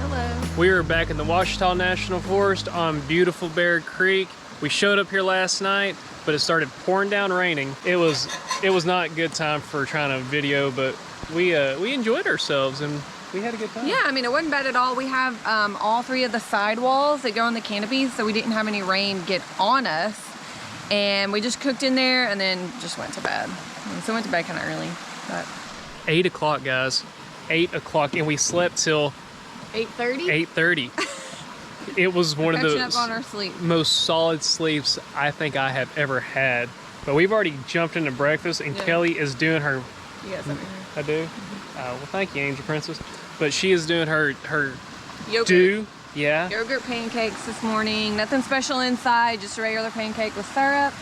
Hello. We are back in the Ouachita National Forest on beautiful Bear Creek. We showed up here last night, but it started pouring down raining. It was not a good time for trying to video, but we enjoyed ourselves and we had a good time. Yeah, I mean, it wasn't bad at all. We have all three of the side walls that go on the canopies, so we didn't have any rain get on us. And we just cooked in there and then just went to bed. So we went to bed kind of early, but 8 o'clock, guys. 8 o'clock, and we slept till 8:30. 8:30. It was one of the on our sleep. most solid sleeps I think I have ever had. But we've already jumped into breakfast, and Yeah. Kelly is doing her. You got something here? I do. Well, thank you, Angel Princess. But she is doing her Yogurt. do. Yeah. Yogurt pancakes this morning. Nothing special inside, just a regular pancake with syrup.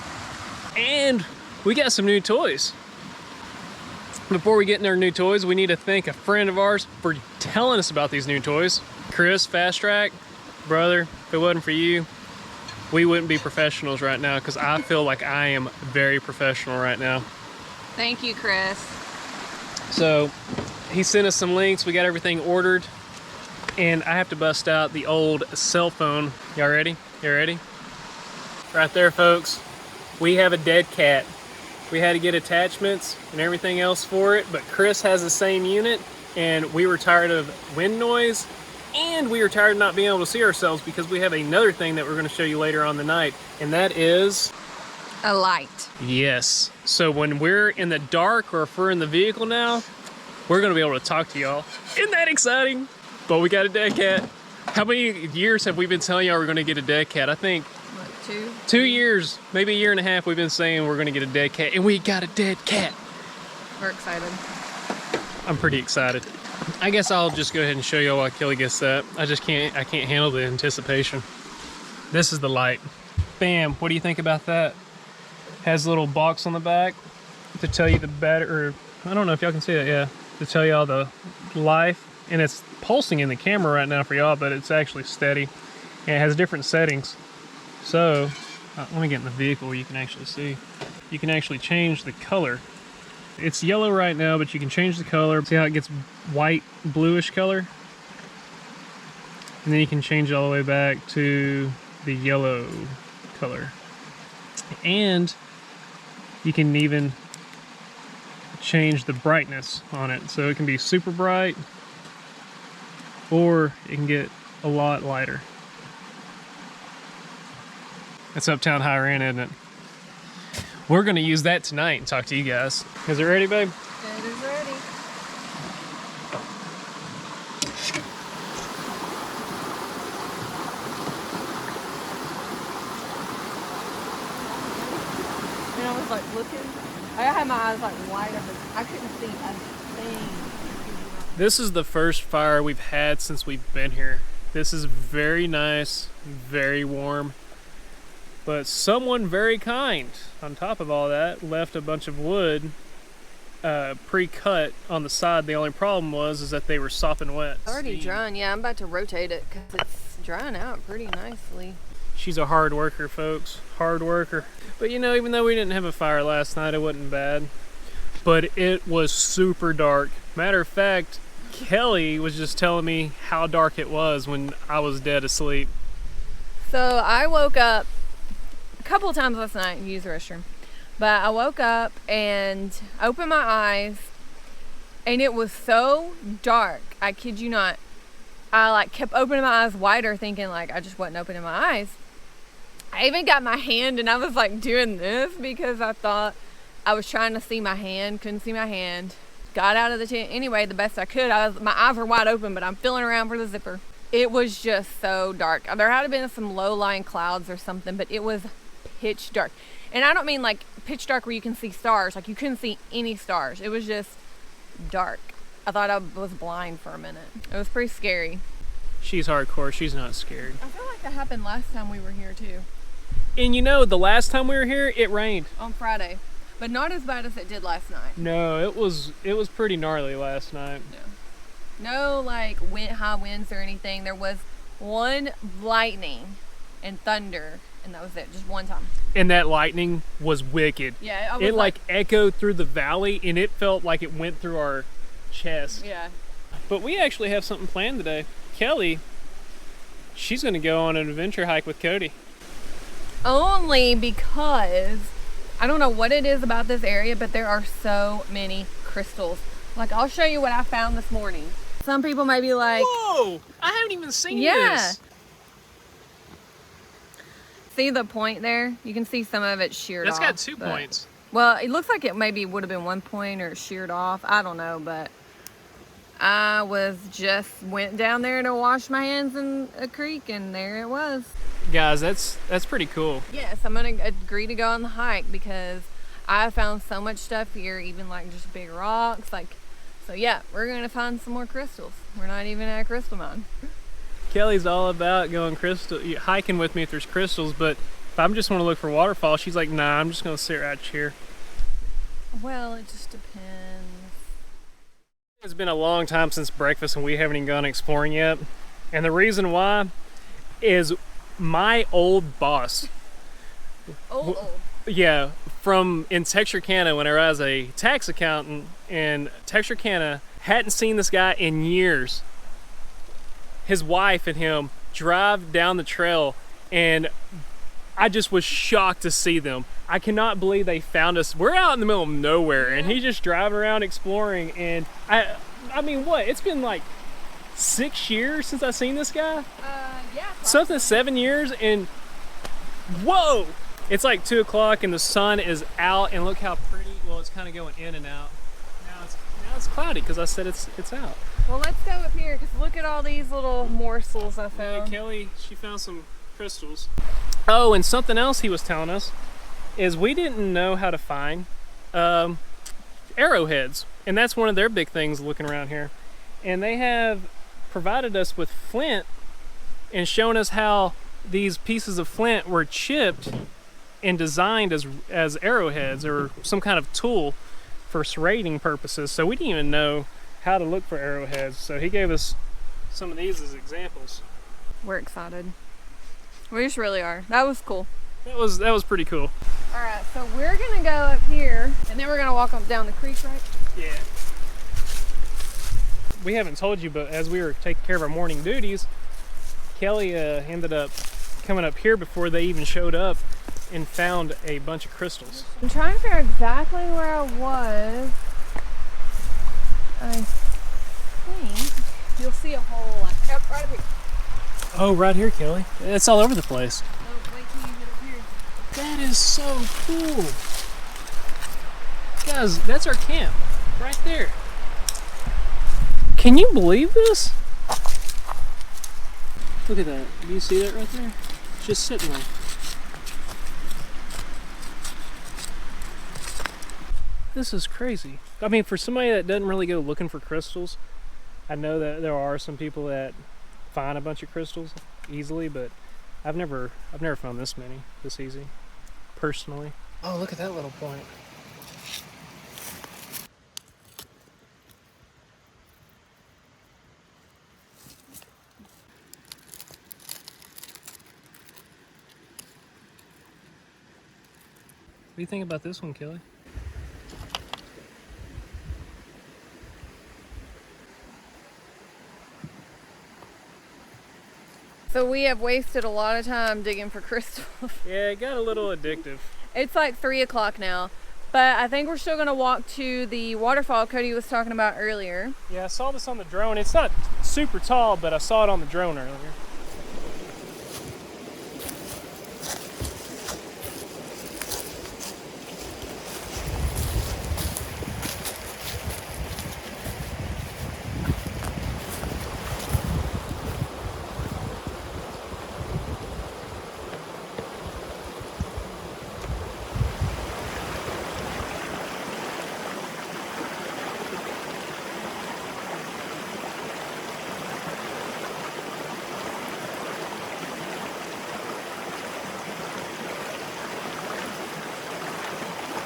And we got some new toys. Before we get into our new toys, we need to thank a friend of ours for telling us about these new toys. Chris, Fast Track, brother, if it wasn't for you, we wouldn't be professionals right now, because I feel like I am very professional right now. Thank you, Chris. So he sent us some links. We got everything ordered. And I have to bust out the old cell phone. Y'all ready? You ready? Right there, folks. We have a dead cat. We had to get attachments and everything else for it, but Chris has the same unit, and we were tired of wind noise, and we were tired of not being able to see ourselves, because we have another thing that we're going to show you later on the night, and that is A light. yes. So when we're in the dark, or if we're in the vehicle now, we're going to be able to talk to y'all. Isn't that exciting? But we got a dead cat. How many years have we been telling y'all we're going to get a dead cat? I think What, 2? 2 years, maybe a year and a half, we've been saying we're going to get a dead cat, and we got a dead cat. We're excited. I'm pretty excited. I guess I'll just go ahead and show y'all why Kelly gets that. I can't handle the anticipation. This is the light. Bam, what do you think about that? Has a little box on the back to tell you the battery, I don't know if y'all can see that, yeah, to tell y'all the life. And it's pulsing in the camera right now for y'all, but it's actually steady. And it has different settings. So, let me get in the vehicle where you can actually see. You can actually change the color. It's yellow right now, but you can change the color. See how it gets white, bluish color? And then you can change it all the way back to the yellow color. And you can even change the brightness on it. So it can be super bright, or it can get a lot lighter. That's Uptown Higher End, isn't it? We're gonna use that tonight and talk to you guys. Is it ready, babe? It is ready. And I was like looking. I had my eyes like wide open. I couldn't see a thing. This is the first fire we've had since we've been here. This is very nice, very warm. But someone very kind, on top of all that, left a bunch of wood pre-cut on the side. The only problem was that they were sopping wet. Already drying. Yeah, I'm about to rotate it because it's drying out pretty nicely. She's a hard worker, folks. Hard worker. But you know, even though we didn't have a fire last night, it wasn't bad. But it was super dark. Matter of fact, Kelly was just telling me how dark it was when I was dead asleep. So I woke up a couple of times last night and used the restroom. But I woke up and opened my eyes and it was so dark. I kid you not. I like kept opening my eyes wider thinking like I just wasn't opening my eyes. I even got my hand and I was like doing this because I thought I was trying to see my hand, couldn't see my hand. Got out of the tent anyway the best I could. My eyes were wide open, but I'm feeling around for the zipper. It was just so dark. There had been some low-lying clouds or something, but it was pitch dark. And I don't mean like pitch dark where you can see stars. Like you couldn't see any stars. It was just dark. I thought I was blind for a minute. It was pretty scary. She's hardcore. She's not scared. I feel like that happened last time we were here too. And you know, the last time we were here, it rained. On Friday. But not as bad as it did last night. No, it was pretty gnarly last night. No like high winds or anything. There was one lightning and thunder, and that was it. Just one time. And that lightning was wicked. Yeah, it like echoed through the valley, and it felt like it went through our chest. Yeah. But we actually have something planned today. Kelly, she's gonna go on an adventure hike with Cody. Only because I don't know what it is about this area, but there are so many crystals. Like, I'll show you what I found this morning. Some people may be like, whoa, I haven't even seen this. See the point there? You can see some of it sheared off. That's got 2 points. Well, it looks like it maybe would have been 1 point or sheared off. I don't know, but I went down there to wash my hands in a creek, and there it was. Guys, that's pretty cool. Yes, I'm gonna agree to go on the hike because I found so much stuff here, even like just big rocks. So yeah, we're gonna find some more crystals. We're not even at a crystal mine. Kelly's all about going hiking with me if there's crystals, but if I just want to look for waterfalls, she's like, nah, I'm just gonna sit right here. Well, it just depends. It's been a long time since breakfast and we haven't even gone exploring yet. And the reason why is my old boss. Old. Yeah, in Texarkana, when I was a tax accountant in Texarkana, hadn't seen this guy in years. His wife and him drive down the trail, and I just was shocked to see them. I cannot believe they found us. We're out in the middle of nowhere, and he's just driving around exploring. And I mean, what? It's been like 6 years since I've seen this guy. Yeah. Something 7 years, and whoa! It's like 2 o'clock, and the sun is out, and look how pretty. Well, it's kind of going in and out. Now it's cloudy because I said it's out. Well, let's go up here because look at all these little morsels I found. Kelly, she found some crystals. Oh, and something else he was telling us is we didn't know how to find arrowheads, and that's one of their big things looking around here. And they have provided us with flint and shown us how these pieces of flint were chipped and designed as arrowheads or some kind of tool for serrating purposes. So we didn't even know how to look for arrowheads. So he gave us some of these as examples. We're excited. We just really are. That was cool. That was pretty cool. All right, so we're gonna go up here, and then we're gonna walk up down the creek, right? Yeah. We haven't told you, but as we were taking care of our morning duties, Kelly ended up coming up here before they even showed up and found a bunch of crystals. I'm trying to figure out exactly where I was. I think you'll see a hole right up here. Oh, right here, Kelly. It's all over the place. Oh, wait till you get up here. That is so cool. Guys, that's our camp right there. Can you believe this? Look at that. Do you see that right there? It's just sitting there. This is crazy. I mean, for somebody that doesn't really go looking for crystals, I know that there are some people that find a bunch of crystals easily, but I've never found this many this easy, personally. Oh, look at that little point. What do you think about this one, Kelly? So we have wasted a lot of time digging for crystals. Yeah, it got a little addictive. It's like 3 o'clock now, but I think we're still gonna walk to the waterfall Cody was talking about earlier. Yeah, I saw this on the drone. It's not super tall, but I saw it on the drone earlier.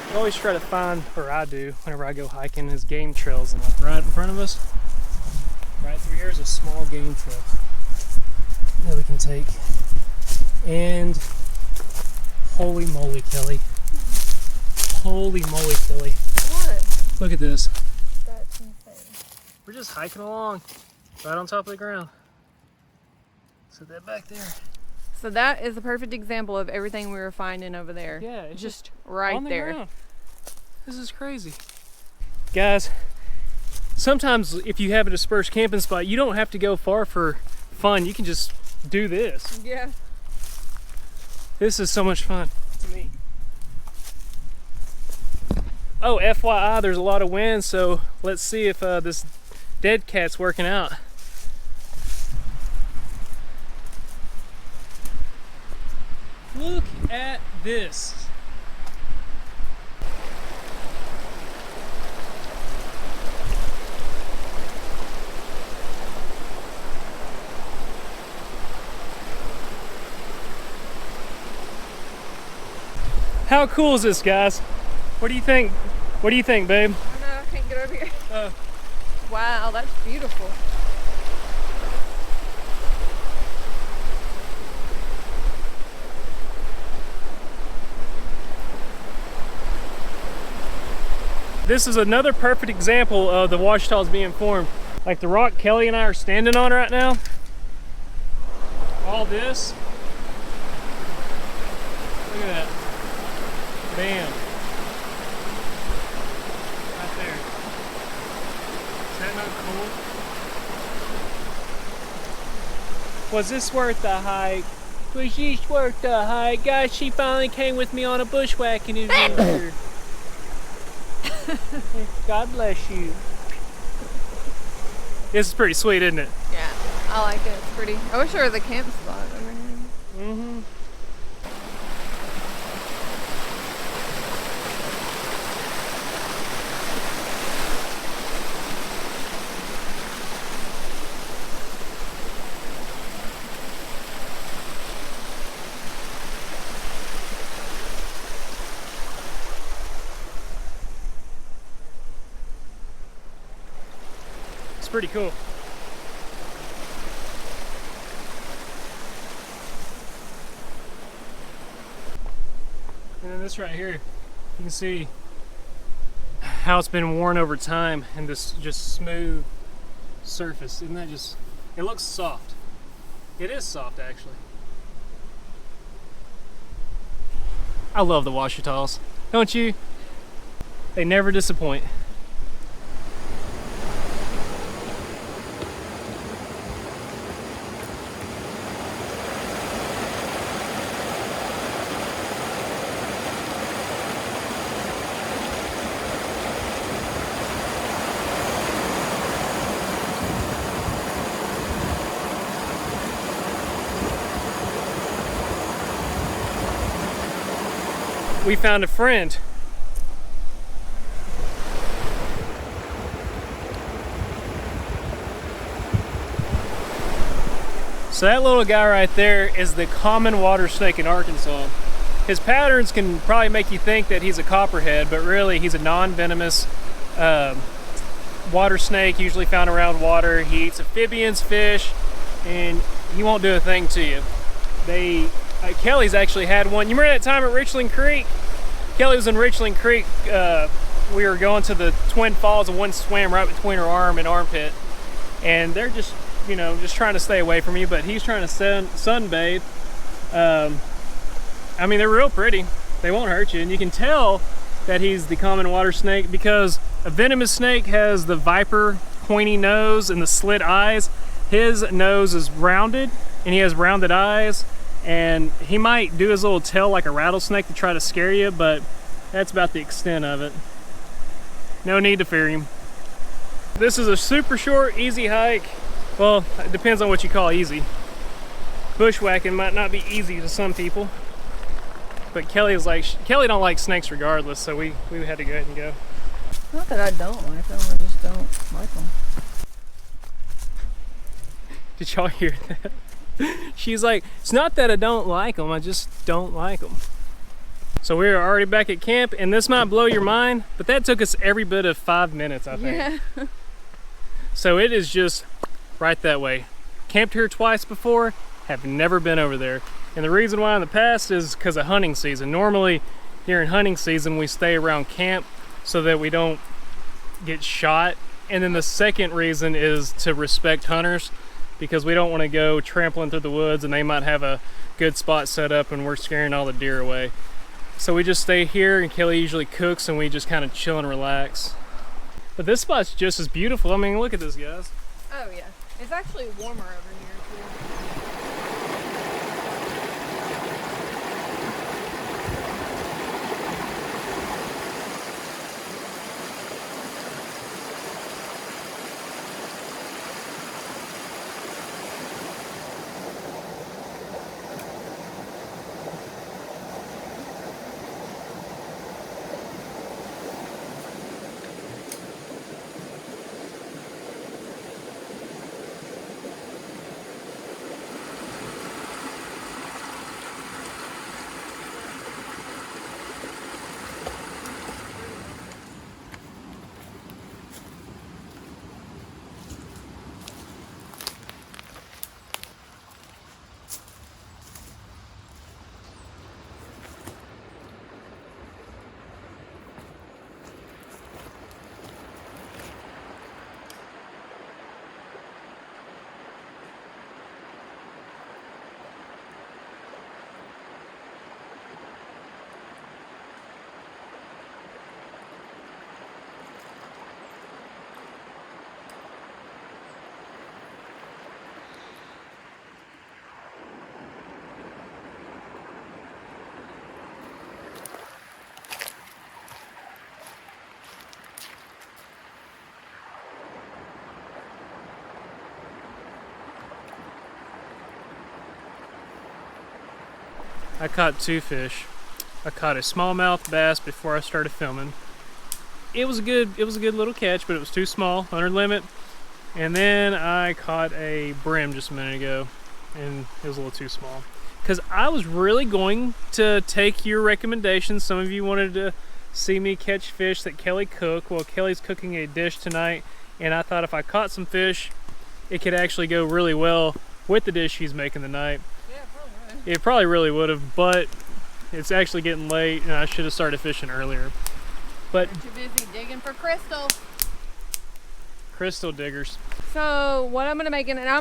I always try to find, or I do, whenever I go hiking, is game trails, and like right in front of us, right through here is a small game trail that we can take. And holy moly, Kelly. Holy moly, Kelly. What? Look at this. That's insane. We're just hiking along, right on top of the ground. Set that back there. So that is a perfect example of everything we were finding over there. Yeah, it's just right on the there. ground. This is crazy. Guys, sometimes if you have a dispersed camping spot, you don't have to go far for fun. You can just do this. Yeah. This is so much fun to me. Oh, FYI, there's a lot of wind, so let's see if this dead cat's working out. Look at this. How cool is this, guys? What do you think? What do you think, babe? I know, I can't get over here. Wow, that's beautiful. This is another perfect example of the Ouachita's being formed. Like the rock Kelly and I are standing on right now. All this. Look at that. Bam. Right there. Is that not cool? Was this worth the hike? Was this worth the hike? Guys, she finally came with me on a bushwhacking adventure. God bless you. This is pretty sweet, isn't it? Yeah, I like it. It's pretty. I wish there was a camp spot over here. Mm-hmm. Pretty cool. And then this right here, you can see how it's been worn over time and this just smooth surface. Isn't that just, it looks soft. It is soft actually. I love the Ouachitas, don't you? They never disappoint. We found a friend. So that little guy right there is the common water snake in Arkansas. His patterns can probably make you think that he's a copperhead, but really he's a non-venomous water snake, usually found around water. He eats amphibians, fish, and he won't do a thing to you. Kelly's actually had one. You remember that time at Richland Creek? Kelly was in Richland Creek. We were going to the Twin Falls and one swam right between her arm and armpit. And they're just, you know, just trying to stay away from you, but he's trying to sunbathe. I mean, they're real pretty. They won't hurt you. And you can tell that he's the common water snake because a venomous snake has the viper pointy nose and the slit eyes. His nose is rounded and he has rounded eyes. And he might do his little tail like a rattlesnake to try to scare you, but that's about the extent of it. No need to fear him. This is a super short, easy hike. Well, it depends on what you call easy. Bushwhacking might not be easy to some people, but Kelly don't like snakes regardless, so we had to go ahead and go. Not that I don't like them, I just don't like them. Did y'all hear that? She's like, it's not that I don't like them, I just don't like them. So we're already back at camp, and this might blow your mind, but that took us every bit of 5 minutes, I think. Yeah. So it is just right that way. Camped here twice before, have never been over there. And the reason why in the past is because of hunting season. Normally during hunting season we stay around camp so that we don't get shot. And then the second reason is to respect hunters. because we don't want to go trampling through the woods and they might have a good spot set up and we're scaring all the deer away. So we just stay here, and Kelly usually cooks and we just kind of chill and relax. But this spot's just as beautiful. I mean, look at this, guys. Oh yeah, it's actually warmer over here too. I caught 2 fish. I caught a smallmouth bass before I started filming. It was a good little catch, but it was too small, under limit. And then I caught a brim just a minute ago, and it was a little too small. Because I was really going to take your recommendations. Some of you wanted to see me catch fish that Kelly cook. Well, Kelly's cooking a dish tonight, and I thought if I caught some fish, it could actually go really well with the dish she's making tonight. It probably really would have, but it's actually getting late and I should have started fishing earlier. But You're too busy digging for crystals. Crystal diggers. So what I'm gonna make, and I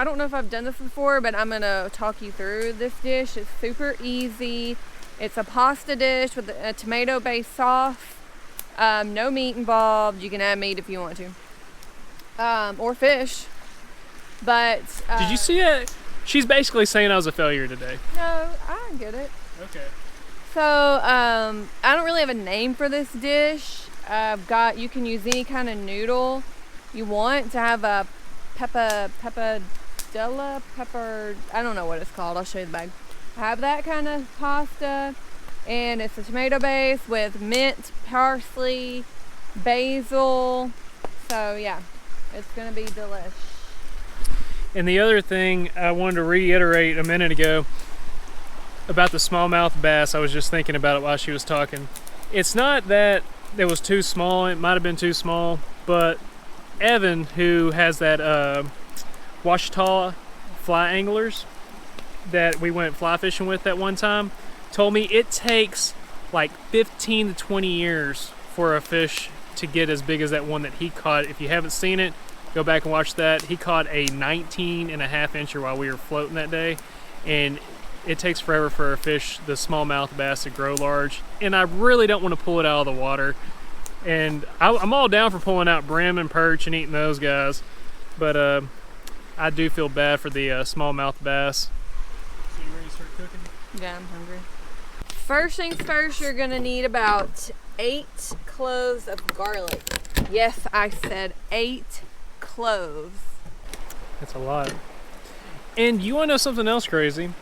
don't know if I've done this before, but I'm gonna talk you through this dish. It's super easy. It's a pasta dish with a tomato-based sauce. No meat involved. You can add meat if you want to, or fish. But did you see it? She's basically saying I was a failure today. No, I get it. Okay. So I don't really have a name for this dish. You can use any kind of noodle you want to have a pepper, I don't know what it's called. I'll show you the bag. I have that kind of pasta, and it's a tomato base with mint, parsley, basil. So yeah, it's gonna be delish. And the other thing I wanted to reiterate a minute ago about the smallmouth bass, I was just thinking about it while she was talking. It's not that it was too small, it might have been too small, but Evan, who has that Ouachita fly anglers that we went fly fishing with that one time, told me it takes like 15 to 20 years for a fish to get as big as that one that he caught. If you haven't seen it, go back and watch that. He caught a 19.5-incher while we were floating that day, and it takes forever for a fish, the smallmouth bass, to grow large. And I really don't want to pull it out of the water. And I'm all down for pulling out brim and perch and eating those guys, but I do feel bad for the smallmouth bass. So you ready to start cooking? Yeah, I'm hungry. First things first, you're gonna need about 8 cloves of garlic. Yes, I said 8 cloves. That's a lot. And you want to know something else crazy?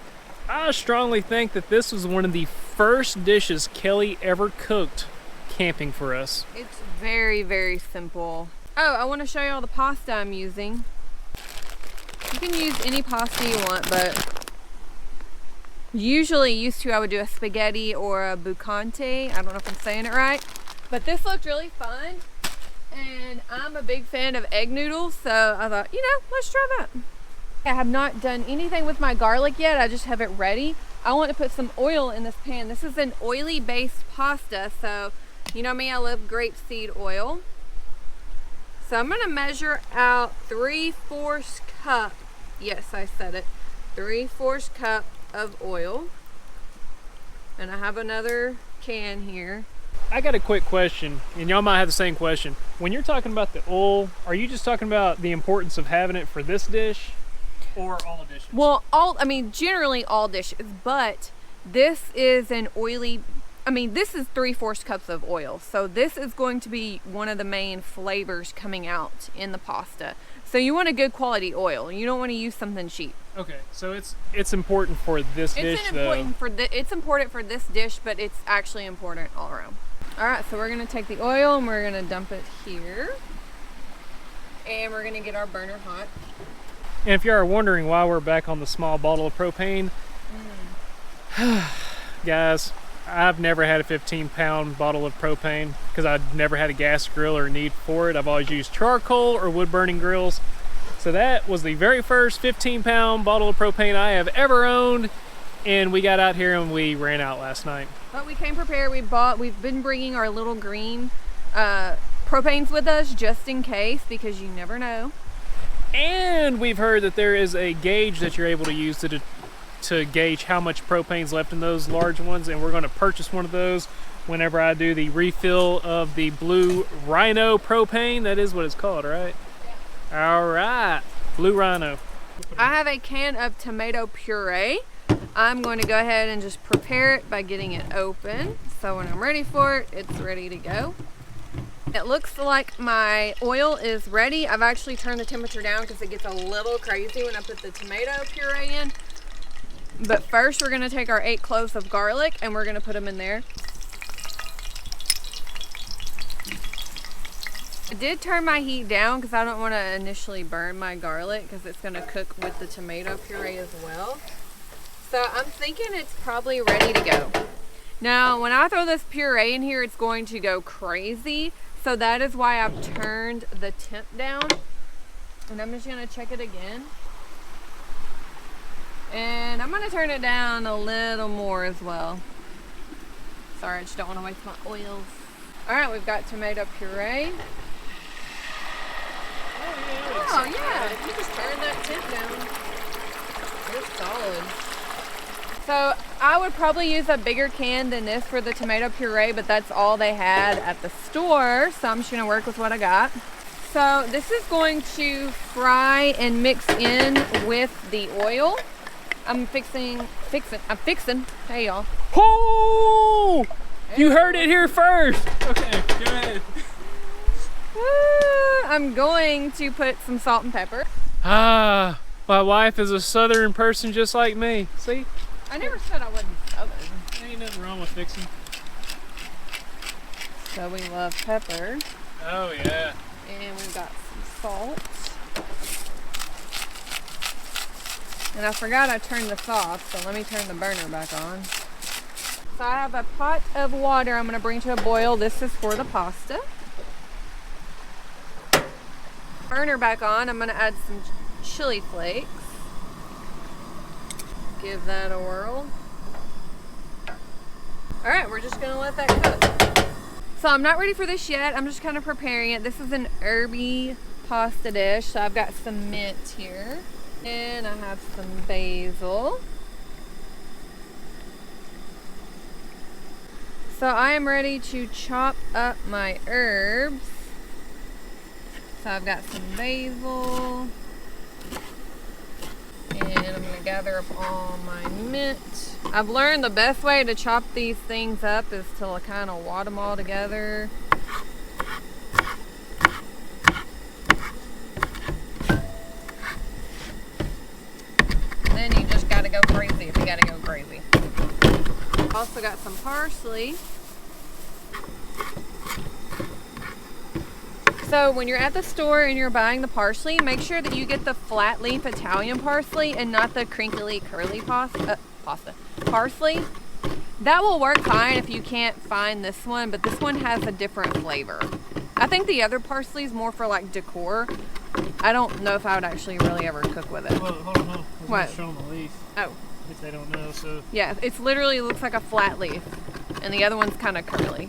I strongly think that this was one of the first dishes Kelly ever cooked camping for us. It's very, very simple. Oh, I want to show you all the pasta I'm using. You can use any pasta you want, but usually I would do a spaghetti or a bucante. I don't know if I'm saying it right, but this looked really fun. And I'm a big fan of egg noodles, so I thought, let's try that. I have not done anything with my garlic yet. I just have it ready. I want to put some oil in this pan. This is an oily based pasta, so you know me, I love grapeseed oil. So I'm going to measure out 3/4 cup Yes, I said it. 3/4 cup of oil. And I have another can here. I got a quick question, and y'all might have the same question. When you're talking about the oil, are you just talking about the importance of having it for this dish or all dishes? Well, generally all dishes, but this is an oily, this is 3/4 cups of oil. So this is going to be one of the main flavors coming out in the pasta. So you want a good quality oil. You don't want to use something cheap. Okay, so it's important for this dish, though. It's important for this dish, but it's actually important all around. All right, so we're gonna take the oil and we're gonna dump it here. And we're gonna get our burner hot. And if you are wondering why we're back on the small bottle of propane, guys, I've never had a 15-pound bottle of propane because I've never had a gas grill or need for it. I've always used charcoal or wood-burning grills. So that was the very first 15-pound bottle of propane I have ever owned, and we got out here and we ran out last night. But we came prepared. We've been bringing our little green propanes with us just in case, because you never know. And we've heard that there is a gauge that you're able to use to gauge how much propane's left in those large ones, and we're going to purchase one of those whenever I do the refill of the Blue Rhino propane. That is what it's called, right? Yeah. All right, Blue Rhino. I have a can of tomato puree. I'm going to go ahead and just prepare it by getting it open. So when I'm ready for it, it's ready to go. It looks like my oil is ready. I've actually turned the temperature down because it gets a little crazy when I put the tomato puree in. But first we're gonna take our 8 cloves of garlic and we're gonna put them in there. I did turn my heat down because I don't want to initially burn my garlic because it's gonna cook with the tomato puree as well. So I'm thinking it's probably ready to go. Now, when I throw this puree in here, it's going to go crazy. So that is why I've turned the temp down. And I'm just gonna check it again. And I'm gonna turn it down a little more as well. Sorry, I just don't want to waste my oils. All right, we've got tomato puree. Oh yeah, you just turn that temp down. It's solid. So I would probably use a bigger can than this for the tomato puree, but that's all they had at the store. So I'm just gonna work with what I got. So this is going to fry and mix in with the oil. I'm fixing. Hey y'all. Oh! You heard it here first. Okay, go ahead. I'm going to put some salt and pepper. Ah, my wife is a southern person just like me. See? I never said I wasn't southern. Ain't nothing wrong with fixing. So we love pepper. Oh yeah. And we've got some salt. And I forgot I turned this off, so let me turn the burner back on. So I have a pot of water I'm gonna bring to a boil. This is for the pasta. Burner back on. I'm gonna add some chili flakes. Give that a whirl. All right, we're just gonna let that cook. So I'm not ready for this yet. I'm just kind of preparing it. This is an herby pasta dish. So I've got some mint here. And I have some basil. So I am ready to chop up my herbs. So I've got some basil. And I'm going to gather up all my mint. I've learned the best way to chop these things up is to kind of wad them all together. Then you just gotta go crazy if you gotta go crazy. Also got some parsley. So when you're at the store and you're buying the parsley, make sure that you get the flat leaf Italian parsley and not the crinkly curly parsley. That will work fine if you can't find this one, but this one has a different flavor. I think the other parsley is more for like decor. I don't know if I would actually really ever cook with it. Well, hold on. What? Show them the leaf. Oh. If they don't know, so. Yeah, it's literally looks like a flat leaf, and the other one's kind of curly.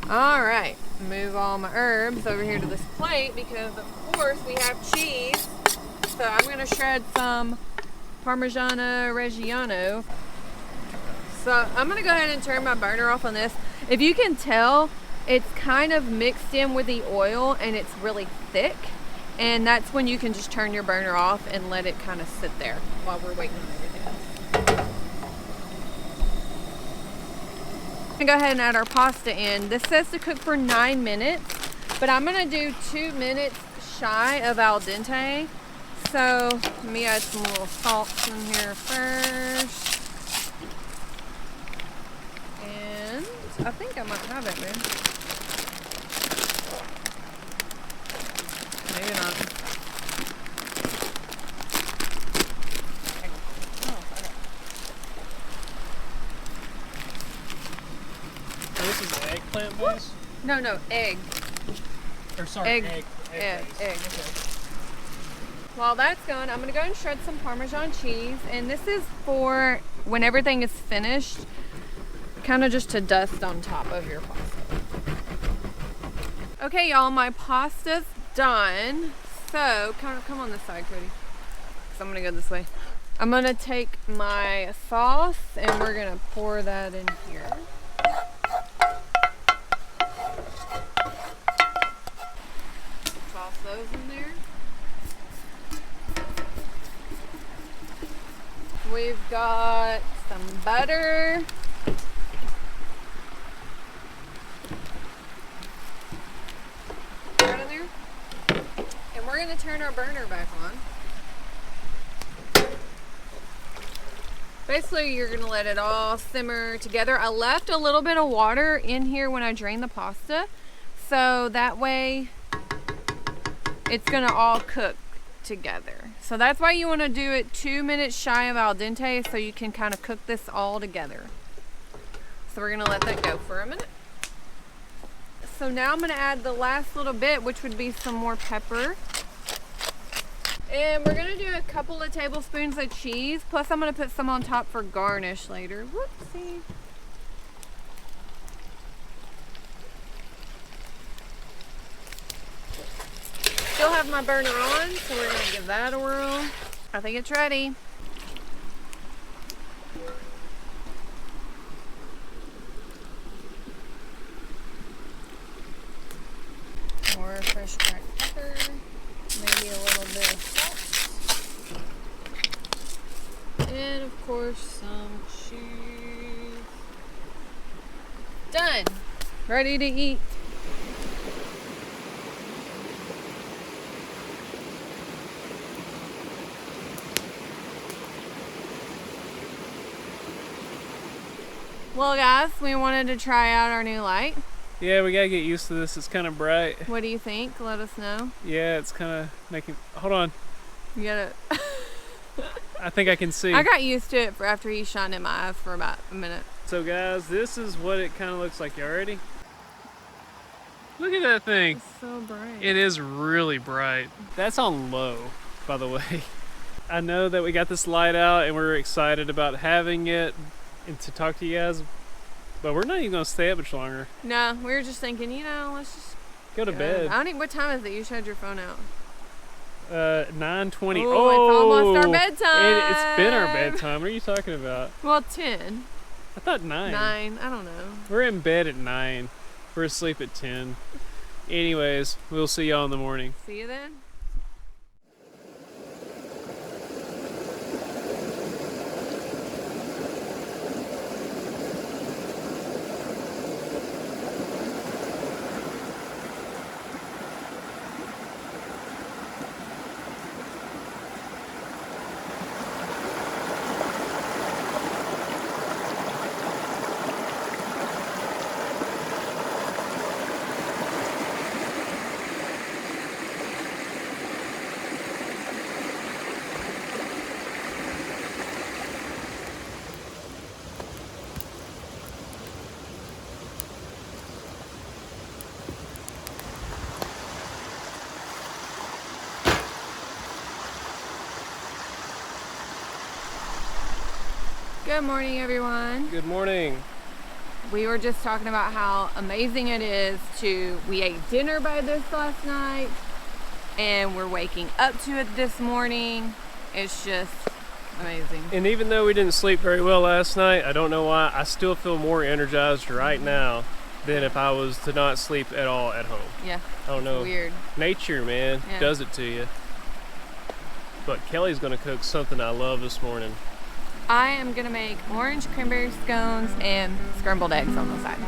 All right, move all my herbs over here to this plate because, of course, we have cheese. So I'm going to shred some Parmigiano Reggiano. So I'm going to go ahead and turn my burner off on this. If you can tell, it's kind of mixed in with the oil and it's really thick. And that's when you can just turn your burner off and let it kind of sit there while we're waiting on everything else. I'm going to go ahead and add our pasta in. This says to cook for 9 minutes, but I'm going to do 2 minutes shy of al dente. So let me add some little salts in here first. And I think I might have it, man. Maybe not. This is eggplant base? No, egg. Or sorry, egg. Egg. Okay. While that's going, I'm going to go and shred some Parmesan cheese. And this is for when everything is finished, kind of just to dust on top of your pasta. Okay, y'all, my pasta's done. So, come on this side, Cody. Because I'm going to go this way. I'm going to take my sauce and we're going to pour that in here. Toss those in there. We've got some butter. Right in there. And we're going to turn our burner back on. Basically, you're going to let it all simmer together. I left a little bit of water in here when I drained the pasta. So that way, it's going to all cook together. So that's why you want to do it 2 minutes shy of al dente so you can kind of cook this all together. So we're going to let that go for a minute. So now I'm going to add the last little bit, which would be some more pepper. And we're going to do a couple of tablespoons of cheese. Plus I'm going to put some on top for garnish later. Whoopsie. Still have my burner on, so we're going to give that a whirl. I think it's ready. More fresh cracked pepper, maybe a little bit of salt, and of course some cheese. Done. Ready to eat. Well, guys, we wanted to try out our new light. Yeah, we gotta get used to this. It's kind of bright. What do you think? Let us know. Yeah, it's kind of making. Hold on. You gotta. I think I can see. I got used to it for after he shined in my eyes for about a minute. So, guys, this is what it kind of looks like. You ready? Look at that thing. It's so bright. It is really bright. That's on low, by the way. I know that we got this light out and we're excited about having it and to talk to you guys, but we're not even gonna stay up much longer. No, we were just thinking, let's just go to bed. I don't even, what time is it? You showed your phone out. 9:20. Ooh, oh, it's almost our bedtime. It's been our bedtime. What are you talking about? Well, 10. I thought 9. 9, I don't know. We're in bed at 9. We're asleep at 10. Anyways, we'll see y'all in the morning. See you then. Good morning, everyone. Good morning. we were just talking about how amazing it is we ate dinner by this last night and we're waking up to it this morning. It's just amazing. And even though we didn't sleep very well last night, I don't know why, I still feel more energized right now than if I was to not sleep at all at home. Yeah. I don't know. Weird. Nature, man, does it to you. But Kelly's gonna cook something I love this morning. I am gonna make orange cranberry scones and scrambled eggs on the side.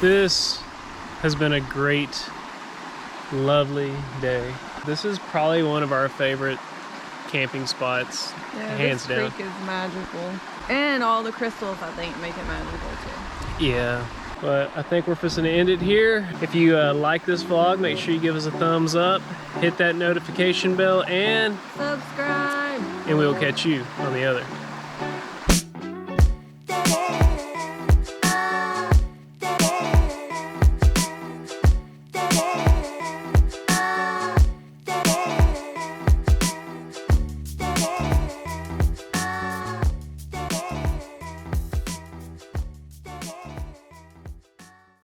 This has been a great, lovely day. This is probably one of our favorite camping spots, hands down. This creek is magical. And all the crystals, I think, make it magical too. Yeah, but I think we're fixing to end it here. If you like this vlog, make sure you give us a thumbs up, hit that notification bell, and subscribe. And we will catch you on the other.